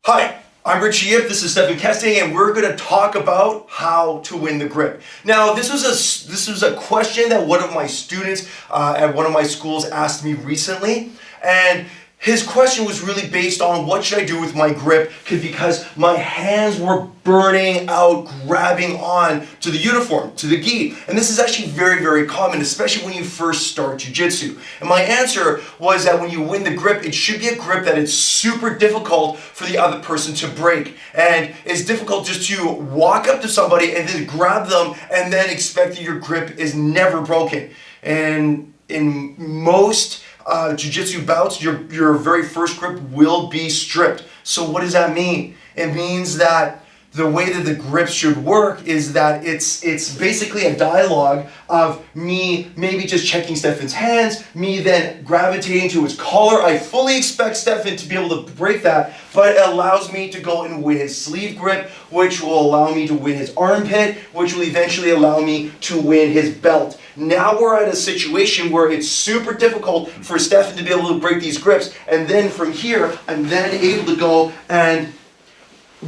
Hi, I'm Richie Yip, this is Stephan, and we're going to talk about how to win the grip. Now, this was a question that one of my students at one of my schools asked me recently, and his question was really based on what should I do with my grip because my hands were burning out, grabbing on to the uniform, to the gi. And this is actually very, very common, especially when you first start Jiu Jitsu. And my answer was that when you win the grip, it should be a grip that is super difficult for the other person to break. And it's difficult just to walk up to somebody and then grab them and then expect that your grip is never broken. And in most Jiu-Jitsu bouts, your very first grip will be stripped. So what does that mean? It means that the way that the grip should work is that it's basically a dialogue of me maybe just checking Stephan's hands, me then gravitating to his collar. I fully expect Stephan to be able to break that, but it allows me to go and win his sleeve grip, which will allow me to win his armpit, which will eventually allow me to win his belt. Now we're at a situation where it's super difficult for Stephan to be able to break these grips, and then from here, I'm then able to go and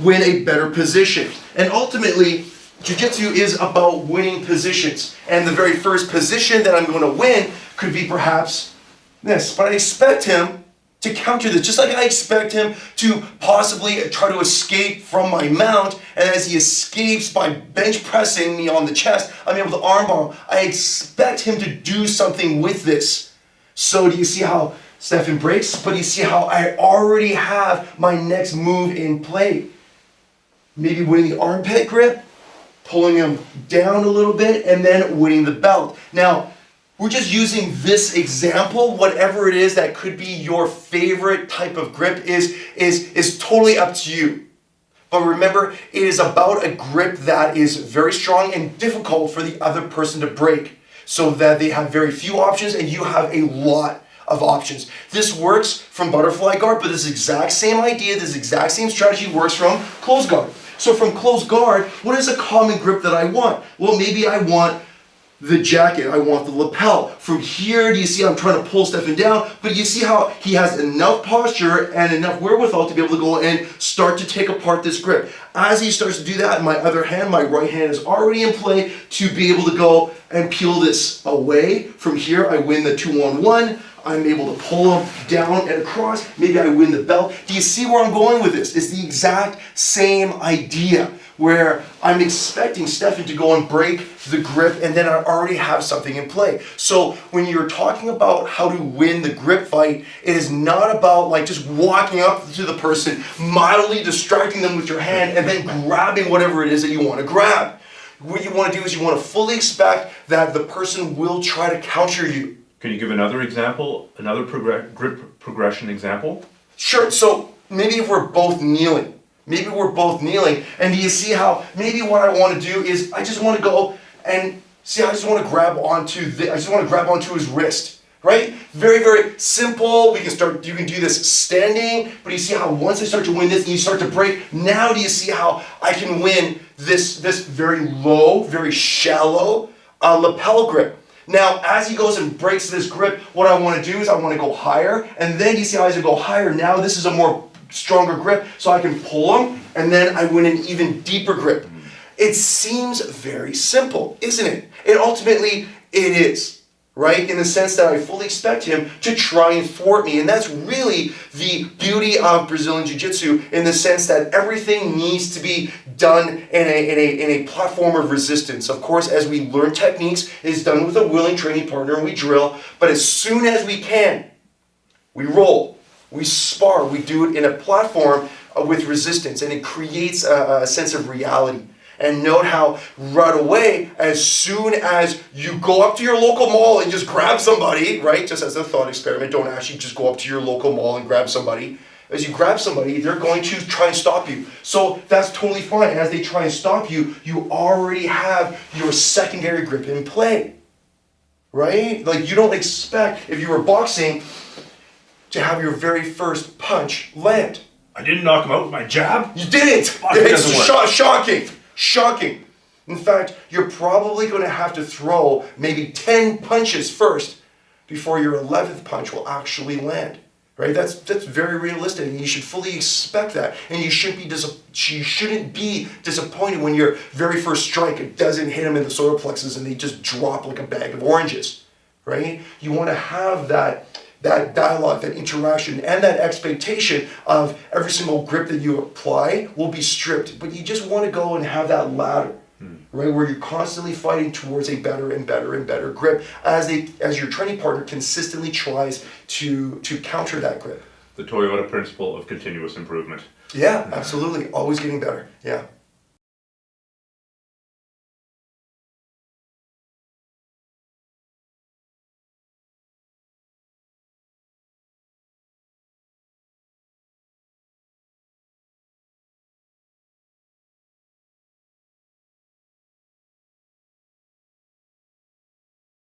win a better position. And ultimately, Jiu-Jitsu is about winning positions. And the very first position that I'm going to win could be perhaps this. But I expect him to counter this, just like I expect him to possibly try to escape from my mount. And as he escapes by bench pressing me on the chest, I'm able to armbar him. I expect him to do something with this. So do you see how Stephan breaks? But you see how I already have my next move in play. Maybe winning the armpit grip, pulling him down a little bit, and then winning the belt. Now, we're just using this example. Whatever it is that could be your favorite type of grip is totally up to you. But remember, it is about a grip that is very strong and difficult for the other person to break, so that they have very few options and you have a lot of options. This works from butterfly guard, but this exact same idea, this exact same strategy works from closed guard. So from closed guard, what is a common grip that I want? Well, maybe I want the jacket, I want the lapel. From here, do you see I'm trying to pull Stephan down, but you see how he has enough posture and enough wherewithal to be able to go and start to take apart this grip. As he starts to do that, my other hand, my right hand is already in play to be able to go and peel this away. From here, I win the 2-on-1. I'm able to pull him down and across. Maybe I win the belt. Do you see where I'm going with this? It's the exact same idea where I'm expecting Stephan to go and break the grip and then I already have something in play. So when you're talking about how to win the grip fight, it is not about like just walking up to the person, mildly distracting them with your hand and then grabbing whatever it is that you want to grab. What you want to do is you want to fully expect that the person will try to counter you. Can you give another example, another grip progression example? Sure, so maybe if we're both kneeling, and do you see how maybe what I want to do is I just want to go and see, I just want to grab onto his wrist, right? Very, very simple. You can do this standing, but you see how once I start to win this and you start to break, now do you see how I can win this very low, very shallow lapel grip? Now, as he goes and breaks this grip, what I want to do is I want to go higher, and then you see how as I go higher, now this is a more stronger grip, so I can pull him, and then I win an even deeper grip. It seems very simple, isn't it? And ultimately, it is, right? In the sense that I fully expect him to try and thwart me, and that's really the beauty of Brazilian Jiu-Jitsu in the sense that everything needs to be done in a platform of resistance. Of course, as we learn techniques, it's done with a willing training partner and we drill, but as soon as we can, we roll, we spar, we do it in a platform with resistance, and it creates a sense of reality. And note how right away, as soon as you go up to your local mall and just grab somebody, right, just as a thought experiment, don't actually just go up to your local mall and grab somebody. As you grab somebody, they're going to try and stop you. So that's totally fine. And as they try and stop you, you already have your secondary grip in play, right? Like you don't expect, if you were boxing, to have your very first punch land. I didn't knock him out with my jab? You didn't! It's shocking. In fact, you're probably going to have to throw maybe 10 punches first before your 11th punch will actually land. right? That's very realistic, and you should fully expect that. And you shouldn't be disappointed when your very first strike, it doesn't hit them in the solar plexus and they just drop like a bag of oranges, right? You want to have that dialogue, that interaction, and that expectation of every single grip that you apply will be stripped. But you just want to go and have that ladder, right, where you're constantly fighting towards a better and better and better grip as your training partner consistently tries to counter that grip. The Toyota principle of continuous improvement. Yeah, absolutely. Always getting better. Yeah.